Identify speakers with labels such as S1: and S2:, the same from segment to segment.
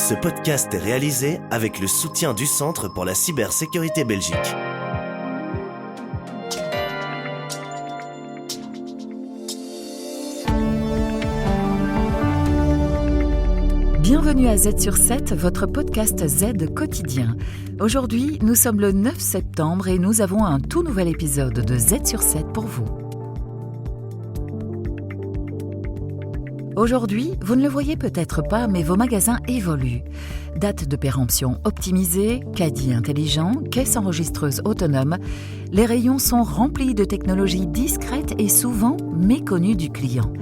S1: Ce podcast est réalisé avec le soutien du Centre pour la cybersécurité Belgique.
S2: Bienvenue à Z sur 7, votre podcast Z quotidien. Aujourd'hui, nous sommes le 9 septembre et nous avons un tout nouvel épisode de Z sur 7 pour vous. Aujourd'hui, vous ne le voyez peut-être pas, mais vos magasins évoluent. Date de péremption optimisée, caddie intelligent, caisse enregistreuse autonome, les rayons sont remplis de technologies discrètes et souvent méconnues du client.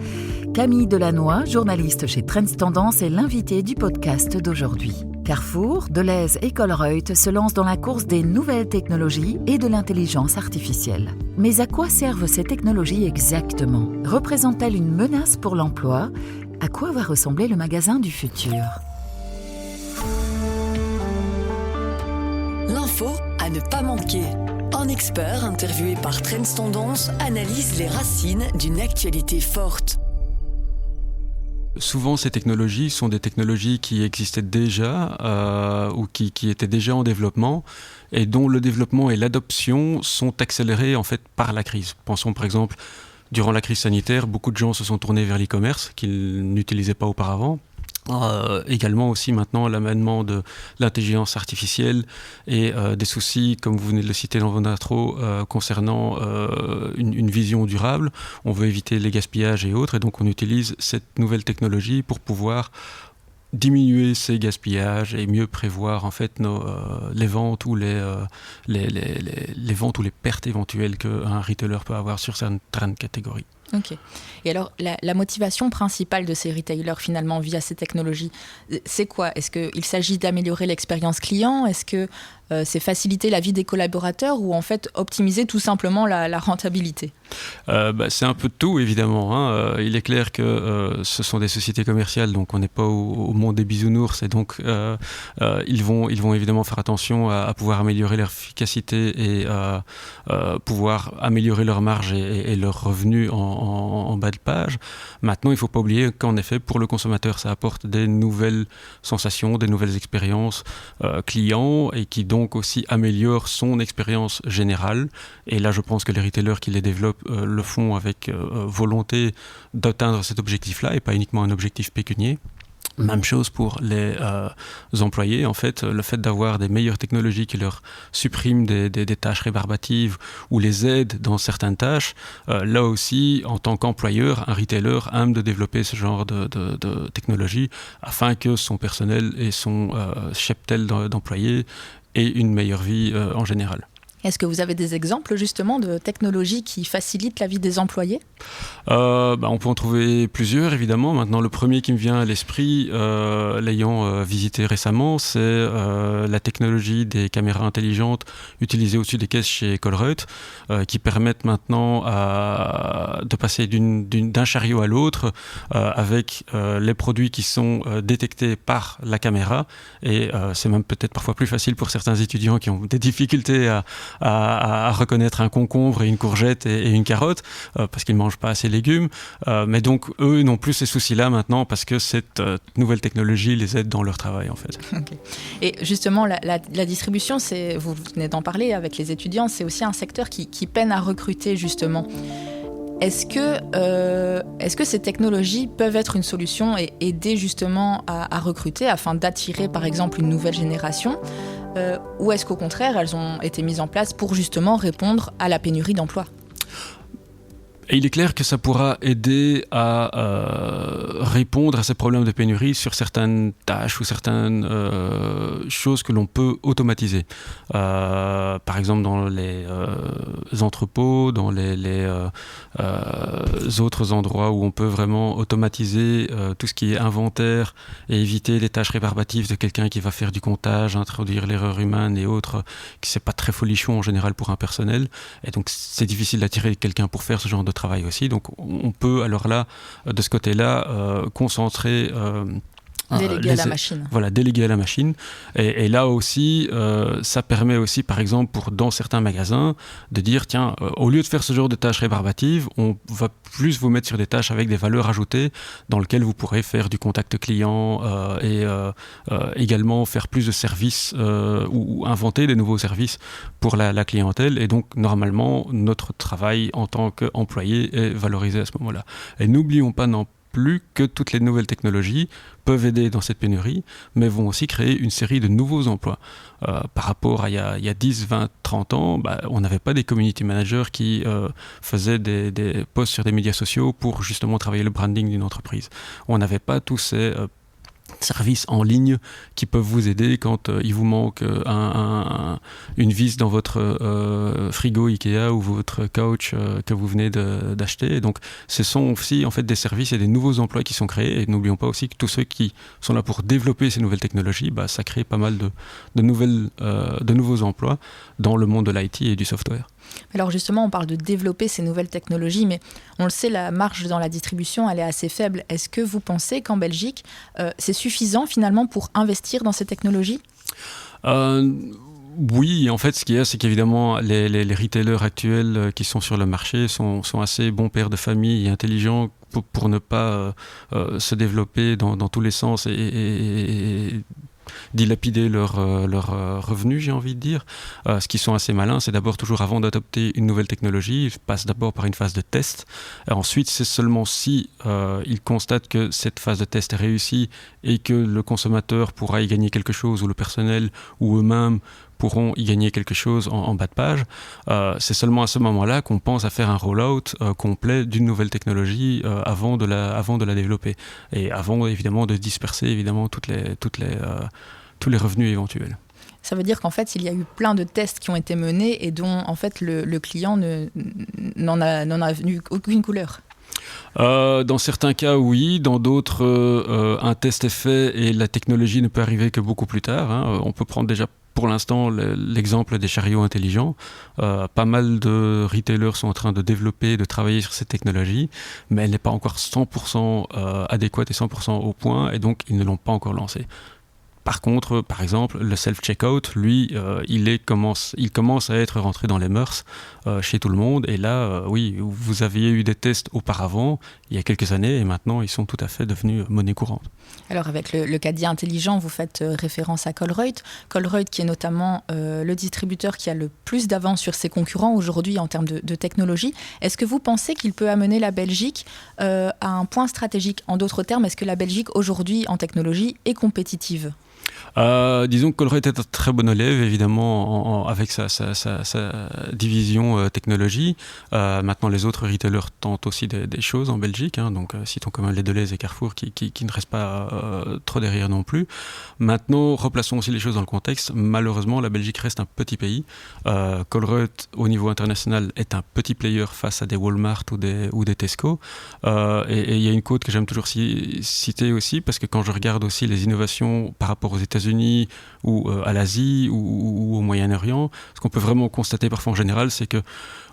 S2: Camille Delannoy, journaliste chez Trends Tendance, est l'invitée du podcast d'aujourd'hui. Carrefour, Delhaize et Colruyt se lancent dans la course des nouvelles technologies et de l'intelligence artificielle. Mais à quoi servent ces technologies exactement ? Représentent-elles une menace pour l'emploi ? À quoi va ressembler le magasin du futur ?
S3: L'info à ne pas manquer. Un expert interviewé par Trends Tendance analyse les racines d'une actualité forte.
S4: Souvent, ces technologies sont des technologies qui existaient déjà ou qui étaient déjà en développement et dont le développement et l'adoption sont accélérés en fait par la crise. Pensons par exemple, durant la crise sanitaire, beaucoup de gens se sont tournés vers l'e-commerce qu'ils n'utilisaient pas auparavant. Également aussi maintenant l'amènement de l'intelligence artificielle et des soucis, comme vous venez de le citer dans votre intro, concernant une vision durable. On veut éviter les gaspillages et autres, et donc on utilise cette nouvelle technologie pour pouvoir diminuer ces gaspillages et mieux prévoir en fait les ventes ou les ventes ou les pertes éventuelles qu'un retailer peut avoir sur certaines catégories.
S5: Ok. Et alors, la motivation principale de ces retailers, finalement, via ces technologies, c'est quoi ? Est-ce qu'il s'agit d'améliorer l'expérience client ? Est-ce que c'est faciliter la vie des collaborateurs ou en fait optimiser tout simplement la rentabilité ?
S4: C'est un peu de tout, évidemment. Il est clair que ce sont des sociétés commerciales, donc on n'est pas au monde des bisounours, et donc ils vont évidemment faire attention à pouvoir améliorer leur efficacité et pouvoir améliorer leur marge et leurs revenus en bas de page. Maintenant, il ne faut pas oublier qu'en effet, pour le consommateur, ça apporte des nouvelles sensations, des nouvelles expériences clients et qui donc aussi améliore son expérience générale. Et là, je pense que les retailers qui les développent le font avec volonté d'atteindre cet objectif-là et pas uniquement un objectif pécunier. Même chose pour les employés. En fait, le fait d'avoir des meilleures technologies qui leur suppriment des tâches rébarbatives ou les aident dans certaines tâches, là aussi, en tant qu'employeur, un retailer aime de développer ce genre de technologie afin que son personnel et son cheptel d'employés aient une meilleure vie en général.
S5: Est-ce que vous avez des exemples justement de technologies qui facilitent la vie des employés ?
S4: On peut en trouver plusieurs évidemment. Maintenant, le premier qui me vient à l'esprit, l'ayant visité récemment, c'est la technologie des caméras intelligentes utilisées au-dessus des caisses chez Colruyt, qui permettent maintenant de passer d'un chariot à l'autre avec les produits qui sont détectés par la caméra. Et c'est même peut-être parfois plus facile pour certains étudiants qui ont des difficultés à reconnaître un concombre et une courgette et une carotte parce qu'ils ne mangent pas assez de légumes. Mais donc, eux n'ont plus ces soucis-là maintenant parce que cette nouvelle technologie les aide dans leur travail, en fait.
S5: Okay. Et justement, la distribution, vous venez d'en parler avec les étudiants, c'est aussi un secteur qui peine à recruter, justement. Est-ce que ces technologies peuvent être une solution et aider justement à recruter afin d'attirer, par exemple, une nouvelle génération ? Ou est-ce qu'au contraire, elles ont été mises en place pour justement répondre à la pénurie d'emplois ?
S4: Et il est clair que ça pourra aider à répondre à ces problèmes de pénurie sur certaines tâches ou certaines choses que l'on peut automatiser. Par exemple, dans les entrepôts, dans les autres endroits où on peut vraiment automatiser tout ce qui est inventaire et éviter les tâches rébarbatives de quelqu'un qui va faire du comptage, introduire l'erreur humaine et autres, qui c'est pas très folichon en général pour un personnel. Et donc, c'est difficile d'attirer quelqu'un pour faire ce genre de travail aussi. Donc on peut alors là, de ce côté-là, concentrer
S5: Délégué à la machine.
S4: Voilà, délégué à la machine. Et là aussi, ça permet aussi, par exemple, dans certains magasins, de dire, tiens, au lieu de faire ce genre de tâches rébarbatives, on va plus vous mettre sur des tâches avec des valeurs ajoutées, dans lesquelles vous pourrez faire du contact client et également faire plus de services ou inventer des nouveaux services pour la clientèle. Et donc, normalement, notre travail en tant qu'employé est valorisé à ce moment-là. Et n'oublions pas non plus que toutes les nouvelles technologies peuvent aider dans cette pénurie, mais vont aussi créer une série de nouveaux emplois. Par rapport à il y a 10, 20, 30 ans, on n'avait pas des community managers qui faisaient des posts sur des médias sociaux pour justement travailler le branding d'une entreprise. On n'avait pas tous ces services en ligne qui peuvent vous aider quand il vous manque une vis dans votre frigo Ikea ou votre couch que vous venez d'acheter. Et donc, ce sont aussi en fait des services et des nouveaux emplois qui sont créés. Et n'oublions pas aussi que tous ceux qui sont là pour développer ces nouvelles technologies, ça crée pas mal de nouveaux emplois dans le monde de l'IT et du software.
S5: Alors justement, on parle de développer ces nouvelles technologies, mais on le sait, la marge dans la distribution, elle est assez faible. Est-ce que vous pensez qu'en Belgique, c'est suffisant finalement pour investir dans ces technologies ?
S4: Oui, en fait, ce qu'il y a, c'est qu'évidemment, les retailers actuels qui sont sur le marché sont assez bons pères de famille et intelligents pour ne pas se développer dans tous les sens et dilapider leurs revenus, j'ai envie de dire. Ce qui sont assez malins, c'est d'abord toujours avant d'adopter une nouvelle technologie, ils passent d'abord par une phase de test. Et ensuite, c'est seulement si ils constatent que cette phase de test est réussie et que le consommateur pourra y gagner quelque chose, ou le personnel, ou eux-mêmes pourront y gagner quelque chose en bas de page. C'est seulement à ce moment-là qu'on pense à faire un roll-out complet d'une nouvelle technologie avant de la développer. Et avant, évidemment, de disperser évidemment tous les revenus éventuels.
S5: Ça veut dire qu'en fait, il y a eu plein de tests qui ont été menés et dont en fait, le client n'en a vu aucune couleur.
S4: Dans certains cas, oui. Dans d'autres, un test est fait et la technologie ne peut arriver que beaucoup plus tard. On peut prendre déjà pour l'instant l'exemple des chariots intelligents. Pas mal de retailers sont en train de développer, de travailler sur cette technologie, mais elle n'est pas encore 100% adéquate et 100% au point, et donc ils ne l'ont pas encore lancée. Par contre, par exemple, le self-checkout, lui, il commence à être rentré dans les mœurs chez tout le monde. Et là, oui, vous aviez eu des tests auparavant, il y a quelques années, et maintenant, ils sont tout à fait devenus monnaie courante.
S5: Alors, avec le caddie intelligent, vous faites référence à Colruyt. Colruyt, qui est notamment le distributeur qui a le plus d'avance sur ses concurrents aujourd'hui en termes de technologie. Est-ce que vous pensez qu'il peut amener la Belgique à un point stratégique ? En d'autres termes, est-ce que la Belgique, aujourd'hui, en technologie, est compétitive ?
S4: Disons que Colruyt est un très bon élève, évidemment, avec sa division technologie. Maintenant, les autres retailers tentent aussi des choses en Belgique. Donc, citons comme Les Deleuze et Carrefour qui ne restent pas trop derrière non plus. Maintenant, replaçons aussi les choses dans le contexte. Malheureusement, la Belgique reste un petit pays. Colruyt, au niveau international, est un petit player face à des Walmart ou des Tesco. Et il y a une quote que j'aime toujours citer aussi, parce que quand je regarde aussi les innovations par rapport aux États-Unis ou à l'Asie ou au Moyen-Orient, ce qu'on peut vraiment constater parfois en général, c'est que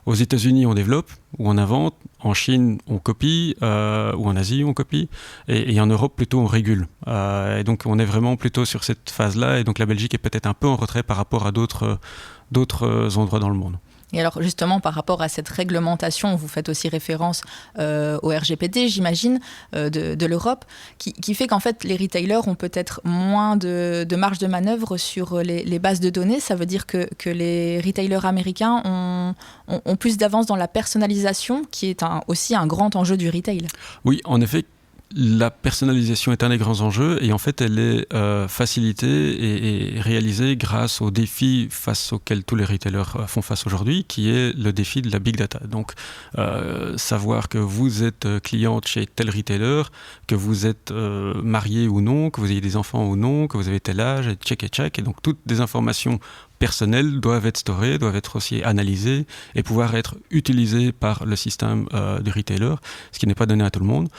S4: aux États-Unis on développe ou on invente, en Chine on copie ou en Asie on copie, et en Europe plutôt on régule. Et donc on est vraiment plutôt sur cette phase-là, et donc la Belgique est peut-être un peu en retrait par rapport à d'autres endroits dans le monde.
S5: Et alors justement, par rapport à cette réglementation, vous faites aussi référence au RGPD, j'imagine, de l'Europe, qui fait qu'en fait, les retailers ont peut-être moins de marge de manœuvre sur les bases de données. Ça veut dire que les retailers américains ont plus d'avance dans la personnalisation, qui est aussi un grand enjeu du retail. Oui,
S4: en effet. La personnalisation est un des grands enjeux, et en fait elle est facilitée et réalisée grâce aux défis auxquels tous les retailers font face aujourd'hui, qui est le défi de la big data. Donc savoir que vous êtes cliente chez tel retailer, que vous êtes marié ou non, que vous ayez des enfants ou non, que vous avez tel âge, et et donc toutes des informations personnelles doivent être storées, doivent être aussi analysées et pouvoir être utilisées par le système du retailer, ce qui n'est pas donné à tout le monde.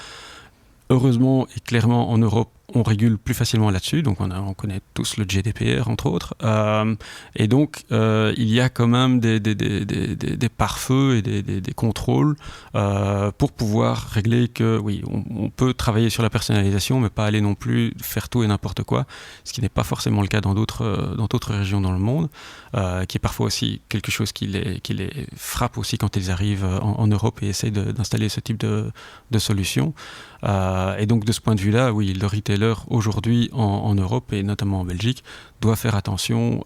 S4: Heureusement et clairement en Europe, on régule plus facilement là-dessus. Donc on connaît tous le GDPR, entre autres. Et donc, il y a quand même des pare-feux et des contrôles pour pouvoir régler que, oui, on peut travailler sur la personnalisation, mais pas aller non plus faire tout et n'importe quoi, ce qui n'est pas forcément le cas dans d'autres régions dans le monde, qui est parfois aussi quelque chose qui les frappe aussi quand ils arrivent en Europe et essayent d'installer ce type de solution. Et donc de ce point de vue-là, oui, le retailer aujourd'hui en Europe et notamment en Belgique doit faire attention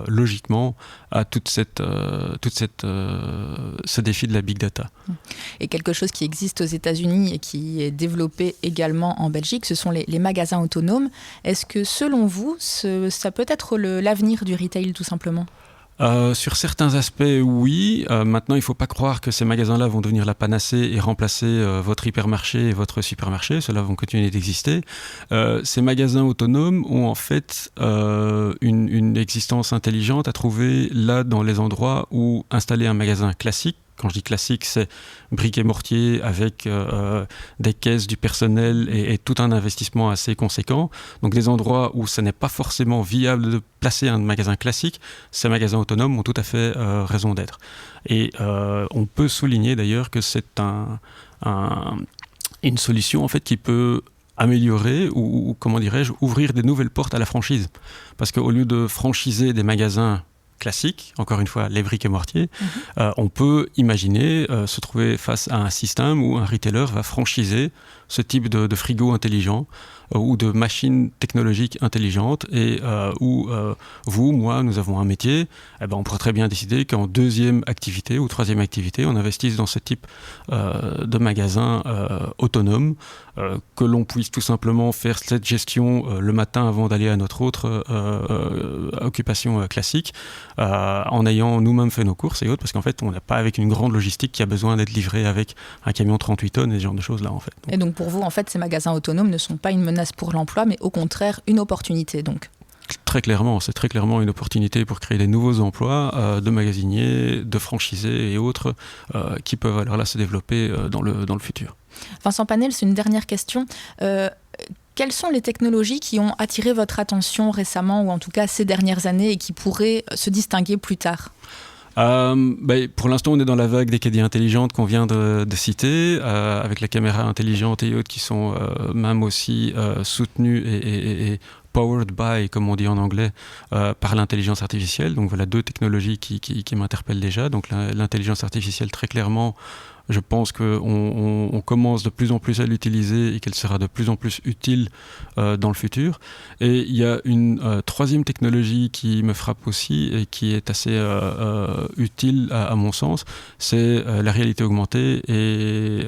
S4: logiquement à ce défi de la big data.
S5: Et quelque chose qui existe aux États-Unis et qui est développé également en Belgique, ce sont les magasins autonomes. Est-ce que selon vous, ça peut être l'avenir du retail tout simplement ?
S4: Sur certains aspects, oui. Maintenant, il ne faut pas croire que ces magasins-là vont devenir la panacée et remplacer votre hypermarché et votre supermarché. Ceux-là vont continuer d'exister. Ces magasins autonomes ont en fait une existence intelligente à trouver là dans les endroits où installer un magasin classique. Quand je dis classique, c'est briques et mortier avec des caisses, du personnel et tout un investissement assez conséquent. Donc des endroits où ce n'est pas forcément viable de placer un magasin classique, ces magasins autonomes ont tout à fait raison d'être. Et on peut souligner d'ailleurs que c'est une solution en fait qui peut améliorer ou comment dirais-je, ouvrir des nouvelles portes à la franchise. Parce qu'au lieu de franchiser des magasins classique, encore une fois, les briques et mortiers, on peut imaginer se trouver face à un système où un retailer va franchiser ce type de frigo intelligent ou de machines technologiques intelligentes et où vous, moi, nous avons un métier, on pourrait très bien décider qu'en deuxième activité ou troisième activité, on investisse dans ce type de magasin autonome, que l'on puisse tout simplement faire cette gestion le matin avant d'aller à notre autre occupation classique, en ayant nous-mêmes fait nos courses et autres, parce qu'en fait, on n'a pas avec une grande logistique qui a besoin d'être livrée avec un camion 38 tonnes et ce genre de choses-là, en fait.
S5: Et donc pour vous, en fait, ces magasins autonomes ne sont pas une menace pour l'emploi, mais au contraire, une opportunité, donc.
S4: Très clairement, c'est très clairement une opportunité pour créer des nouveaux emplois de magasiniers, de franchisés et autres qui peuvent alors là se développer dans le futur.
S5: Vincent Panel, c'est une dernière question. Quelles sont les technologies qui ont attiré votre attention récemment, ou en tout cas ces dernières années, et qui pourraient se distinguer plus tard ?
S4: Pour l'instant, on est dans la vague des caddies intelligentes qu'on vient de citer, avec la caméra intelligente et autres qui sont même aussi soutenues et powered by, comme on dit en anglais, par l'intelligence artificielle. Donc voilà deux technologies qui m'interpellent déjà. Donc l'intelligence artificielle, très clairement, je pense qu'on commence de plus en plus à l'utiliser et qu'elle sera de plus en plus utile dans le futur. Et il y a une troisième technologie qui me frappe aussi et qui est assez utile à mon sens, c'est la réalité augmentée et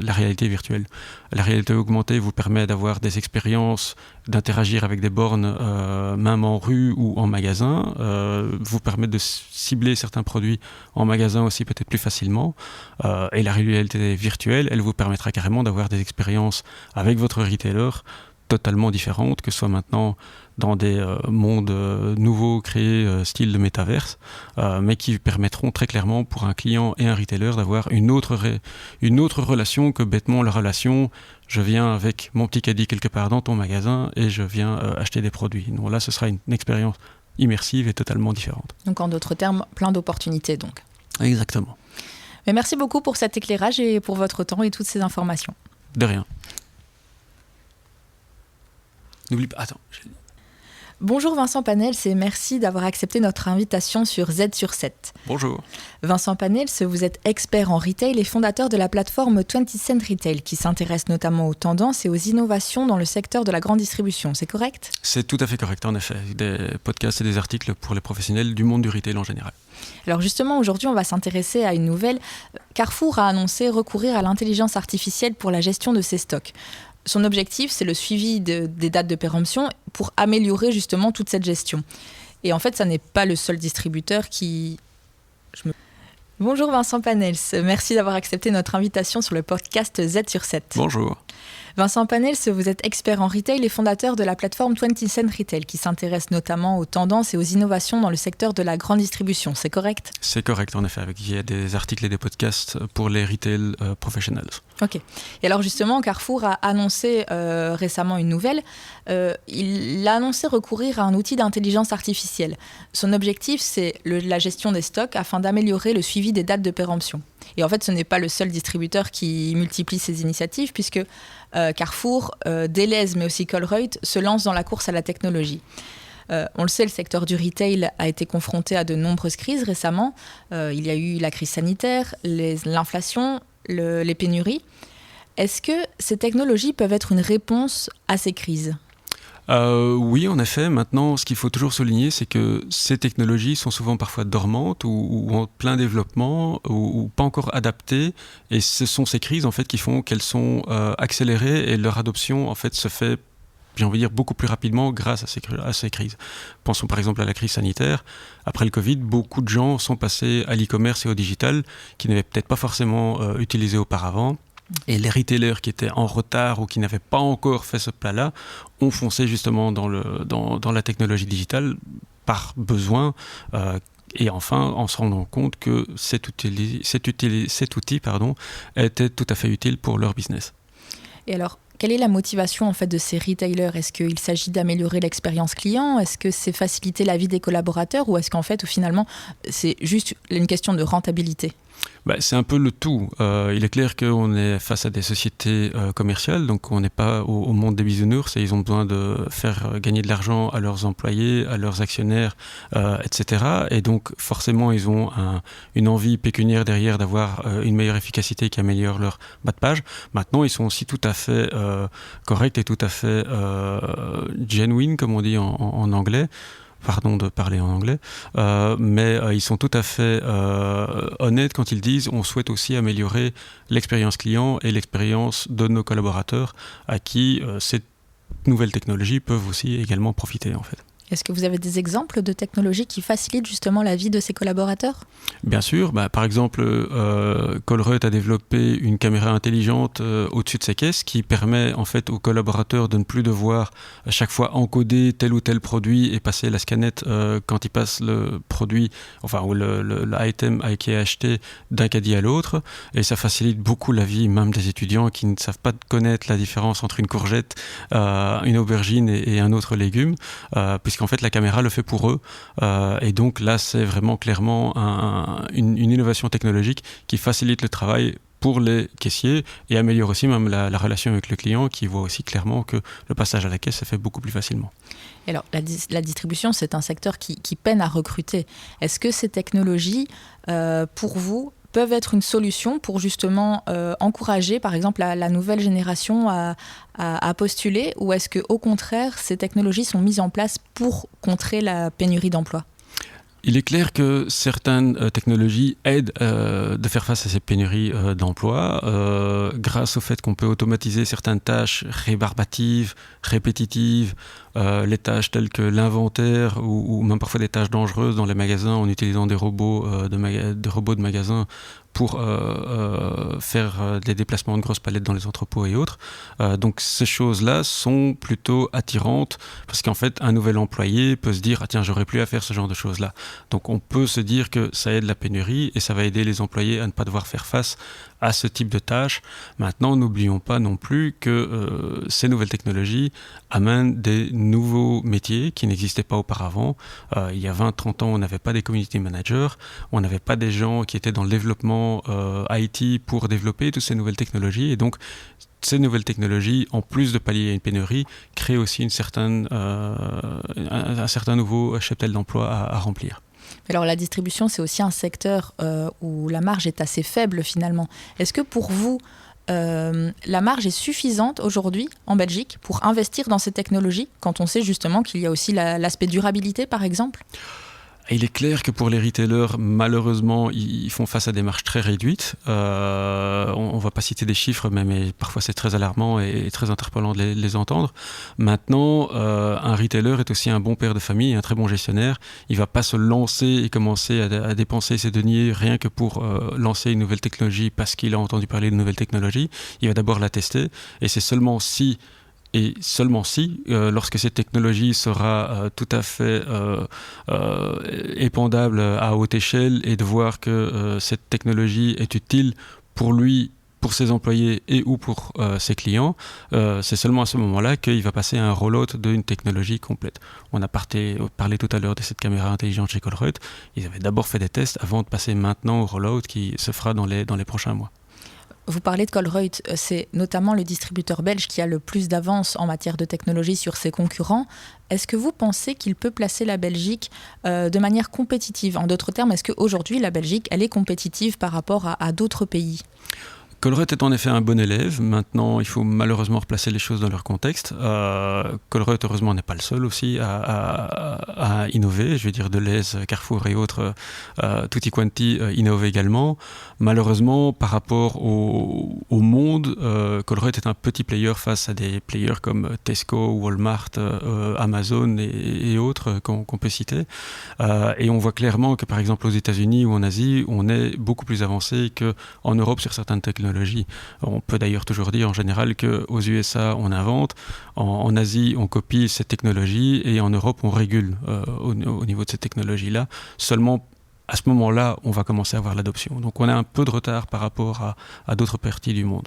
S4: la réalité virtuelle. La réalité augmentée vous permet d'avoir des expériences, d'interagir avec des bornes, même en rue ou en magasin, vous permet de cibler certains produits en magasin aussi peut-être plus facilement. Et la réalité virtuelle, elle vous permettra carrément d'avoir des expériences avec votre retailer totalement différentes, que ce soit maintenant dans des mondes nouveaux créés style de métaverse, mais qui permettront très clairement pour un client et un retailer d'avoir une autre relation que bêtement la relation je viens avec mon petit caddie quelque part dans ton magasin et je viens acheter des produits. Donc là, ce sera une expérience immersive et totalement différente.
S5: Donc en d'autres termes, plein d'opportunités donc.
S4: Exactement.
S5: Mais merci beaucoup pour cet éclairage et pour votre temps et toutes ces informations.
S4: De rien. N'oublie pas... Attends.
S5: Bonjour Vincent Panels et merci d'avoir accepté notre invitation sur Z sur 7.
S4: Bonjour.
S5: Vincent Panels, vous êtes expert en retail et fondateur de la plateforme 20 Cent Retail qui s'intéresse notamment aux tendances et aux innovations dans le secteur de la grande distribution, c'est correct ?
S4: C'est tout à fait correct en effet, des podcasts et des articles pour les professionnels du monde du retail en général.
S5: Alors justement, aujourd'hui, on va s'intéresser à une nouvelle. Carrefour a annoncé recourir à l'intelligence artificielle pour la gestion de ses stocks. Son objectif, c'est le suivi des dates de péremption pour améliorer justement toute cette gestion. Et en fait, ça n'est pas le seul distributeur qui... Bonjour Vincent Panels, merci d'avoir accepté notre invitation sur le podcast Z sur 7.
S4: Bonjour.
S5: Vincent Panels, vous êtes expert en retail et fondateur de la plateforme 20 Cent Retail qui s'intéresse notamment aux tendances et aux innovations dans le secteur de la grande distribution, c'est correct ?
S4: C'est correct, en effet. Il y a des articles et des podcasts pour les retail professionals.
S5: Ok. Et alors justement, Carrefour a annoncé récemment une nouvelle. Il a annoncé recourir à un outil d'intelligence artificielle. Son objectif, c'est la gestion des stocks afin d'améliorer le suivi des dates de péremption. Et en fait, ce n'est pas le seul distributeur qui multiplie ces initiatives puisque Carrefour, Delhaize, mais aussi Colruyt se lancent dans la course à la technologie. On le sait, le secteur du retail a été confronté à de nombreuses crises récemment. Il y a eu la crise sanitaire, l'inflation, les pénuries. Est-ce que ces technologies peuvent être une réponse à ces crises ?
S4: Oui, en effet. Maintenant, ce qu'il faut toujours souligner, c'est que ces technologies sont souvent parfois dormantes ou en plein développement ou pas encore adaptées. Et ce sont ces crises en fait qui font qu'elles sont accélérées et leur adoption en fait se fait, j'ai envie de dire, beaucoup plus rapidement grâce à ces crises. Pensons par exemple à la crise sanitaire. Après le Covid, beaucoup de gens sont passés à l'e-commerce et au digital qui n'avaient peut-être pas forcément utilisé auparavant. Et les retailers qui étaient en retard ou qui n'avaient pas encore fait ce pas-là ont foncé justement dans la technologie digitale par besoin et enfin en se rendant compte que cet outil était tout à fait utile pour leur business.
S5: Et alors, quelle est la motivation en fait de ces retailers ? Est-ce qu'il s'agit d'améliorer l'expérience client ? Est-ce que c'est faciliter la vie des collaborateurs ? Ou est-ce qu'en fait, finalement, c'est juste une question de rentabilité ?
S4: C'est un peu le tout. Il est clair qu'on est face à des sociétés commerciales, donc on n'est pas au monde des bisounours et ils ont besoin de faire gagner de l'argent à leurs employés, à leurs actionnaires, etc. Et donc forcément ils ont une envie pécuniaire derrière d'avoir une meilleure efficacité qui améliore leur bas de page. Maintenant ils sont aussi tout à fait corrects et tout à fait genuine, comme on dit en anglais. Pardon de parler en anglais, mais ils sont tout à fait honnêtes quand ils disent on souhaite aussi améliorer l'expérience client et l'expérience de nos collaborateurs à qui ces nouvelles technologies peuvent aussi également profiter en fait.
S5: Est-ce que vous avez des exemples de technologies qui facilitent justement la vie de ces collaborateurs ?
S4: Bien sûr. Par exemple, Colruyt a développé une caméra intelligente au-dessus de ses caisses qui permet en fait aux collaborateurs de ne plus devoir à chaque fois encoder tel ou tel produit et passer la scannette quand ils passent le produit, ou l'item qui est acheté d'un caddie à l'autre. Et ça facilite beaucoup la vie même des étudiants qui ne savent pas connaître la différence entre une courgette, une aubergine et un autre légume, puisqu'en fait la caméra le fait pour eux et donc là c'est vraiment clairement une innovation technologique qui facilite le travail pour les caissiers et améliore aussi même la relation avec le client qui voit aussi clairement que le passage à la caisse se fait beaucoup plus facilement.
S5: Et alors la distribution c'est un secteur qui peine à recruter. Est-ce que ces technologies pour vous peuvent être une solution pour justement encourager par exemple la nouvelle génération à postuler, ou est-ce qu'au contraire ces technologies sont mises en place pour contrer la pénurie d'emploi ?
S4: Il est clair que certaines technologies aident de faire face à ces pénuries d'emploi grâce au fait qu'on peut automatiser certaines tâches rébarbatives, répétitives, les tâches telles que l'inventaire ou même parfois des tâches dangereuses dans les magasins en utilisant des robots de magasins pour faire des déplacements de grosses palettes dans les entrepôts et autres. Donc ces choses-là sont plutôt attirantes parce qu'en fait un nouvel employé peut se dire « Ah tiens, j'aurais plus à faire ce genre de choses-là ». Donc on peut se dire que ça aide la pénurie et ça va aider les employés à ne pas devoir faire face à ce type de tâches. Maintenant, n'oublions pas non plus que ces nouvelles technologies amènent des nouveaux métiers qui n'existaient pas auparavant. Il y a 20-30 ans, on n'avait pas des community managers, on n'avait pas des gens qui étaient dans le développement IT pour développer toutes ces nouvelles technologies. Et donc, ces nouvelles technologies, en plus de pallier à une pénurie, créent aussi un certain nouveau cheptel d'emploi à remplir.
S5: Alors la distribution, c'est aussi un secteur où la marge est assez faible finalement. Est-ce que pour vous, la marge est suffisante aujourd'hui en Belgique pour investir dans ces technologies quand on sait justement qu'il y a aussi l'aspect durabilité par exemple ?
S4: Il est clair que pour les retailers, malheureusement, ils font face à des marges très réduites. On ne va pas citer des chiffres, mais parfois c'est très alarmant et très interpellant de les entendre. Maintenant, un retailer est aussi un bon père de famille, un très bon gestionnaire. Il ne va pas se lancer et commencer à dépenser ses deniers rien que pour lancer une nouvelle technologie parce qu'il a entendu parler de nouvelles technologies. Il va d'abord la tester et c'est seulement si, lorsque cette technologie sera tout à fait épandable à haute échelle et de voir que cette technologie est utile pour lui, pour ses employés et ou pour ses clients, c'est seulement à ce moment-là qu'il va passer à un rollout d'une technologie complète. On a parlé tout à l'heure de cette caméra intelligente chez Colruyt. Ils avaient d'abord fait des tests avant de passer maintenant au rollout qui se fera dans les prochains mois.
S5: Vous parlez de Colruyt, c'est notamment le distributeur belge qui a le plus d'avance en matière de technologie sur ses concurrents. Est-ce que vous pensez qu'il peut placer la Belgique de manière compétitive ? En d'autres termes, est-ce qu'aujourd'hui la Belgique, elle est compétitive par rapport à d'autres pays ?
S4: Colruyt est en effet un bon élève. Maintenant, il faut malheureusement replacer les choses dans leur contexte. Colruyt, heureusement, n'est pas le seul aussi à innover. Je veux dire, Deleuze, Carrefour et autres, Tutti Quanti innovent également. Malheureusement, par rapport au monde, Colruyt est un petit player face à des players comme Tesco, Walmart, Amazon et autres qu'on peut citer. Et on voit clairement que, par exemple, aux États-Unis ou en Asie, on est beaucoup plus avancé qu'en Europe sur certaines technologies. On peut d'ailleurs toujours dire en général qu'aux USA on invente, en Asie on copie cette technologie et en Europe on régule au niveau de cette technologie-là. Seulement à ce moment-là on va commencer à avoir l'adoption. Donc on a un peu de retard par rapport à d'autres parties du monde.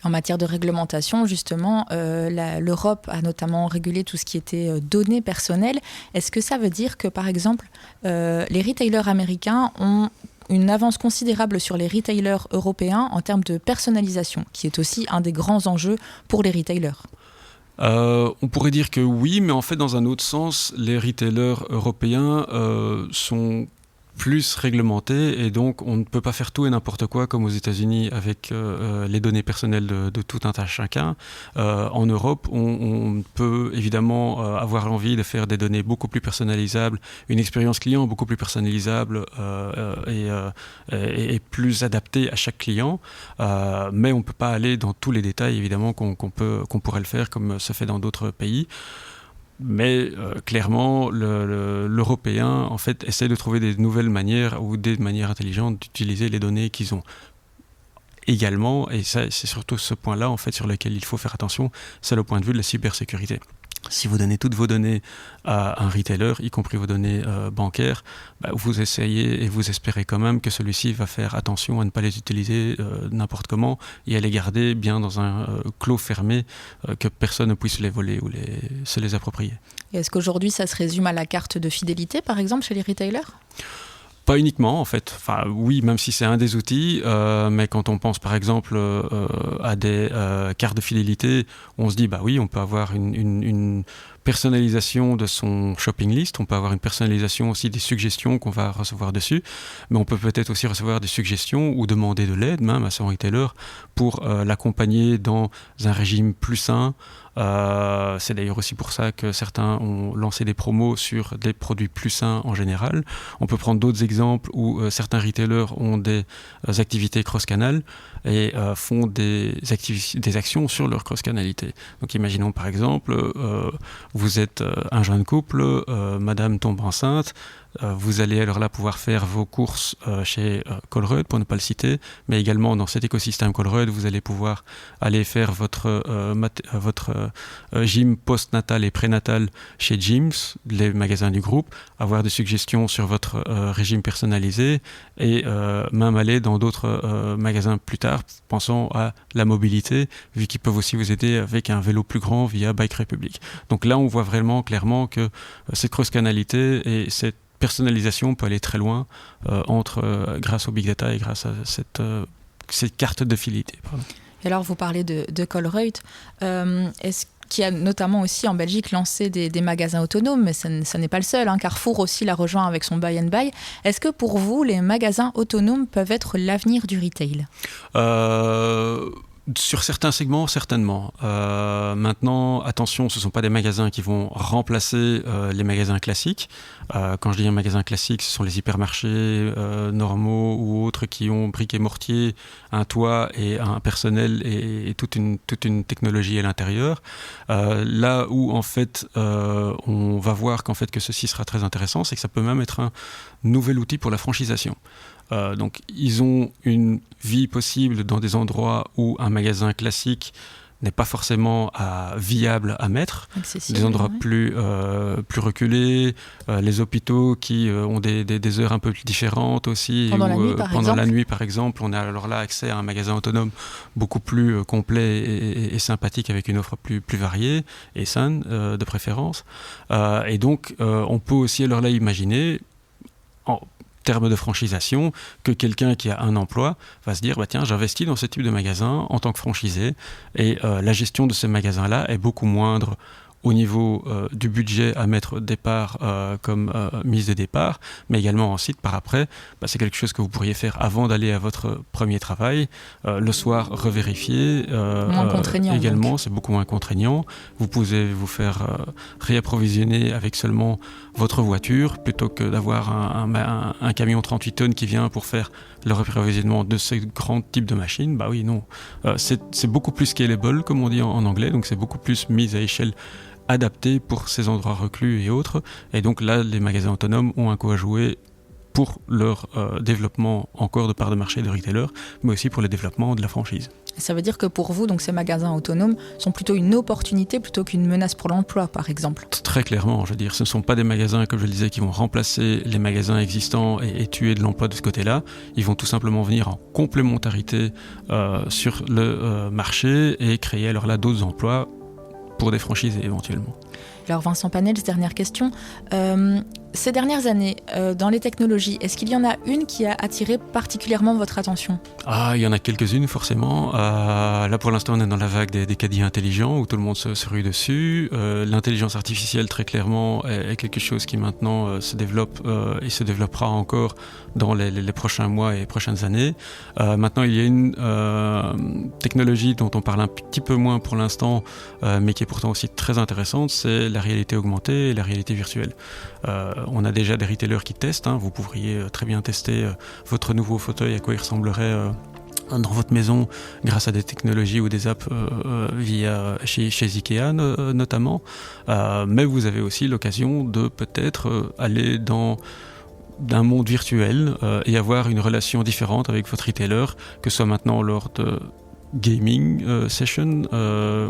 S5: En matière de réglementation, justement, l'Europe a notamment régulé tout ce qui était données personnelles. Est-ce que ça veut dire que, par exemple, les retailers américains ont une avance considérable sur les retailers européens en termes de personnalisation, qui est aussi un des grands enjeux pour les retailers?
S4: On pourrait dire que oui, mais en fait, dans un autre sens, les retailers européens sont plus réglementés et donc on ne peut pas faire tout et n'importe quoi comme aux États-Unis avec les données personnelles de tout un tas chacun. En Europe, on peut évidemment avoir l'envie de faire des données beaucoup plus personnalisables, une expérience client beaucoup plus personnalisable et plus adaptée à chaque client, mais on ne peut pas aller dans tous les détails évidemment qu'on pourrait le faire comme se fait dans d'autres pays. Mais clairement, l'Européen en fait, essaie de trouver des nouvelles manières ou des manières intelligentes d'utiliser les données qu'ils ont. Également, et ça, c'est surtout ce point-là en fait, sur lequel il faut faire attention, c'est le point de vue de la cybersécurité. Si vous donnez toutes vos données à un retailer, y compris vos données bancaires, vous essayez et vous espérez quand même que celui-ci va faire attention à ne pas les utiliser n'importe comment et à les garder bien dans un clos fermé, que personne ne puisse les voler ou se les approprier.
S5: Et est-ce qu'aujourd'hui ça se résume à la carte de fidélité par exemple chez les retailers ?
S4: Pas uniquement en fait, enfin oui, même si c'est un des outils, mais quand on pense par exemple à des cartes de fidélité, on se dit bah oui, on peut avoir une personnalisation de son shopping list, on peut avoir une personnalisation aussi des suggestions qu'on va recevoir dessus, mais on peut peut-être aussi recevoir des suggestions ou demander de l'aide même à son retailer pour l'accompagner dans un régime plus sain. C'est d'ailleurs aussi pour ça que certains ont lancé des promos sur des produits plus sains en général. On peut prendre d'autres exemples où certains retailers ont des activités cross-canal et font des actions sur leur cross-canalité. Donc imaginons par exemple, vous êtes un jeune couple, madame tombe enceinte, vous allez alors là pouvoir faire vos courses chez Colruyt, pour ne pas le citer, mais également dans cet écosystème Colruyt, vous allez pouvoir aller faire votre gym post-natal et prénatal chez Gyms, les magasins du groupe, avoir des suggestions sur votre régime personnalisé et même aller dans d'autres magasins plus tard, pensant à la mobilité, vu qu'ils peuvent aussi vous aider avec un vélo plus grand via Bike République. Donc là, on voit vraiment clairement que cette cross-canalité et cette personnalisation peut aller très loin grâce au big data et grâce à cette carte de fidélité.
S5: Et alors, vous parlez de Colruyt. Est-ce qu'il y a notamment aussi en Belgique lancé des magasins autonomes, mais ça n'est pas le seul. Carrefour aussi l'a rejoint avec son Buy and Buy. Est-ce que pour vous, les magasins autonomes peuvent être l'avenir du retail ?
S4: Sur certains segments, certainement. Maintenant, attention, ce ne sont pas des magasins qui vont remplacer les magasins classiques. Quand je dis un magasin classique, ce sont les hypermarchés normaux ou autres qui ont briques et mortier, un toit et un personnel et toute une technologie à l'intérieur. Là où, en fait, on va voir qu'en fait, que ceci sera très intéressant, c'est que ça peut même être un nouvel outil pour la franchisation. Donc, ils ont une vie possible dans des endroits où un magasin classique n'est pas forcément viable à mettre. Accessible, des endroits plus reculés, les hôpitaux qui ont des heures un peu plus différentes aussi.
S5: Pendant la nuit,
S4: par exemple, on a alors là accès à un magasin autonome beaucoup plus complet et sympathique avec une offre plus variée et saine de préférence. Et donc, on peut aussi alors là imaginer termes de franchisation, que quelqu'un qui a un emploi va se dire tiens, j'investis dans ce type de magasin en tant que franchisé et la gestion de ces magasins-là est beaucoup moindre au niveau du budget à mettre au départ comme mise de départ, mais également ensuite par après, c'est quelque chose que vous pourriez faire avant d'aller à votre premier travail, le soir revérifier.
S5: Moins contraignant.
S4: Également,
S5: donc.
S4: C'est beaucoup moins contraignant. Vous pouvez vous faire réapprovisionner avec seulement votre voiture plutôt que d'avoir un camion 38 tonnes qui vient pour faire le réapprovisionnement de ce grand type de machine. Oui, non. C'est beaucoup plus scalable, comme on dit en anglais, donc c'est beaucoup plus mise à échelle adapté pour ces endroits reclus et autres. Et donc là, les magasins autonomes ont un coup à jouer pour leur développement encore de part de marché de retailers, mais aussi pour le développement de la franchise.
S5: Ça veut dire que pour vous, donc, ces magasins autonomes sont plutôt une opportunité plutôt qu'une menace pour l'emploi, par exemple?
S4: Très clairement, je veux dire, ce ne sont pas des magasins, comme je le disais, qui vont remplacer les magasins existants et tuer de l'emploi de ce côté-là. Ils vont tout simplement venir en complémentarité sur le marché et créer alors là d'autres emplois pour des franchisés éventuellement.
S5: Alors Vincent Panels, dernière question. Ces dernières années, dans les technologies, est-ce qu'il y en a une qui a attiré particulièrement votre attention?
S4: Il y en a quelques-unes forcément. Là pour l'instant on est dans la vague des caddies intelligents où tout le monde se rue dessus. L'intelligence artificielle très clairement est quelque chose qui maintenant se développe et se développera encore dans les prochains mois et prochaines années. Maintenant il y a une technologie dont on parle un petit peu moins pour l'instant mais qui est pourtant aussi très intéressante, c'est la réalité augmentée et la réalité virtuelle. On a déjà des retailers qui testent. Vous pourriez très bien tester votre nouveau fauteuil, à quoi il ressemblerait dans votre maison grâce à des technologies ou des apps chez Ikea notamment. Mais vous avez aussi l'occasion de peut-être aller dans d'un monde virtuel et avoir une relation différente avec votre retailer, que ce soit maintenant lors de gaming session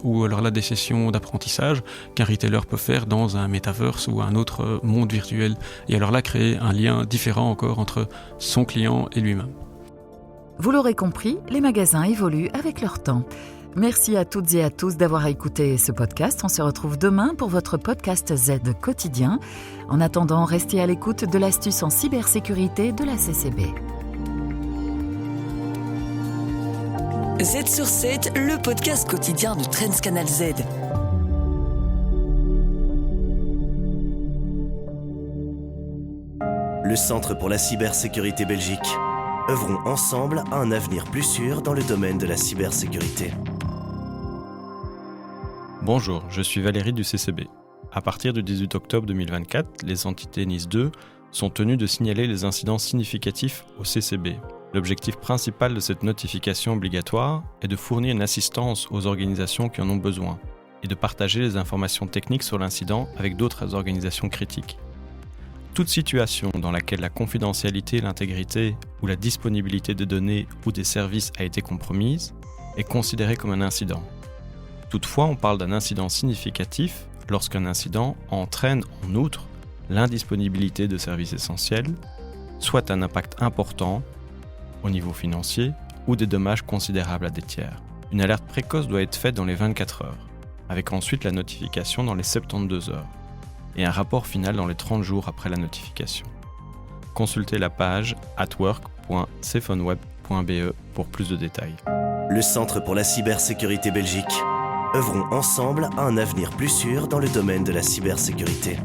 S4: ou alors là des sessions d'apprentissage qu'un retailer peut faire dans un metaverse ou un autre monde virtuel, et alors là créer un lien différent encore entre son client et lui-même.
S2: Vous l'aurez compris, les magasins évoluent avec leur temps. Merci à toutes et à tous d'avoir écouté ce podcast. On se retrouve demain pour votre podcast Z quotidien. En attendant, restez à l'écoute de l'astuce en cybersécurité de la CCB.
S3: Z sur 7, le podcast quotidien de Trends Canal Z.
S1: Le Centre pour la cybersécurité Belgique. Œuvrons ensemble à un avenir plus sûr dans le domaine de la cybersécurité.
S6: Bonjour, je suis Valérie du CCB. À partir du 18 octobre 2024, les entités NIS 2 sont tenues de signaler les incidents significatifs au CCB. L'objectif principal de cette notification obligatoire est de fournir une assistance aux organisations qui en ont besoin et de partager les informations techniques sur l'incident avec d'autres organisations critiques. Toute situation dans laquelle la confidentialité, l'intégrité ou la disponibilité des données ou des services a été compromise est considérée comme un incident. Toutefois, on parle d'un incident significatif lorsqu'un incident entraîne en outre l'indisponibilité de services essentiels, soit un impact important au niveau financier ou des dommages considérables à des tiers. Une alerte précoce doit être faite dans les 24 heures, avec ensuite la notification dans les 72 heures, et un rapport final dans les 30 jours après la notification. Consultez la page atwork.cephoneweb.be pour plus de détails.
S1: Le Centre pour la cybersécurité Belgique. Œuvrons ensemble à un avenir plus sûr dans le domaine de la cybersécurité.